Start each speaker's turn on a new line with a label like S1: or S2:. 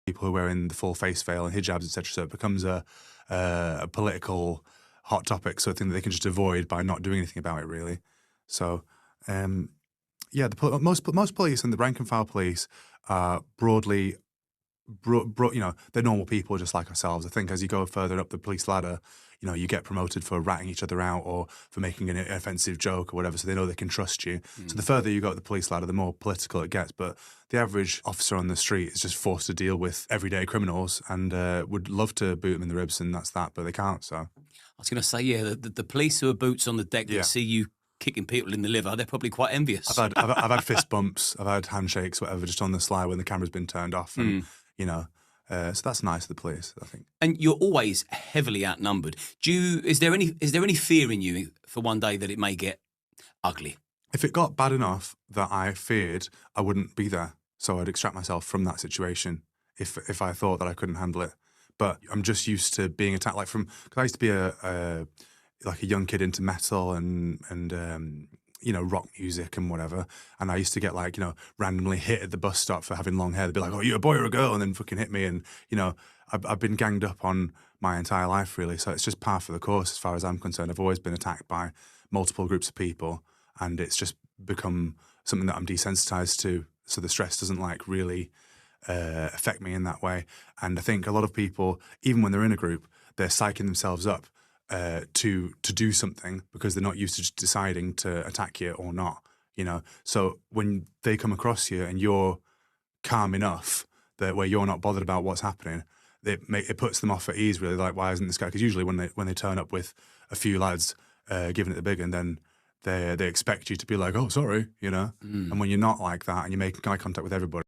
S1: people who are wearing the full face veil and hijabs, etc. So it becomes a political hot topic, sort of thing that they can just avoid by not doing anything about it, really. So, yeah, most police and the rank and file police are broadly, you know, they're normal people just like ourselves. I think as you go further up the police ladder, you know, you get promoted for ratting each other out or for making an offensive joke or whatever, so they know they can trust you. So the further you go up the police ladder, the more political it gets. But the average officer on the street is just forced to deal with everyday criminals and would love to boot them in the ribs, and that's that, but they can't. So
S2: I was going to say, yeah, the police who are boots on the deck that see you kicking people in the liver, they're probably quite envious.
S1: I've had fist bumps, I've had handshakes, whatever, just on the sly when the camera's been turned off, and you know, so that's nice of the police, I think.
S2: And you're always heavily outnumbered. Is there any fear in you for one day that it may get ugly?
S1: If it got bad enough that I feared, I wouldn't be there. So I'd extract myself from that situation if I thought that I couldn't handle it. But I'm just used to being attacked, like because I used to be like a young kid into metal and you know, rock music and whatever. And I used to get, like, you know, randomly hit at the bus stop for having long hair. They'd be like, "Oh, you a boy or a girl?" And then fucking hit me. And, you know, I've been ganged up on my entire life, really. So it's just par for the course as far as I'm concerned. I've always been attacked by multiple groups of people, and it's just become something that I'm desensitized to. So the stress doesn't, like, really affect me in that way. And I think a lot of people, even when they're in a group, they're psyching themselves up to do something because they're not used to just deciding to attack you or not, you know. So when they come across you and you're calm enough that where you're not bothered about what's happening, it puts them off at ease, really. Like, why isn't this guy? Because usually when they turn up with a few lads giving it the big, and then they expect you to be like, "Oh, sorry," you know. And when you're not like that and you're making eye contact with everybody,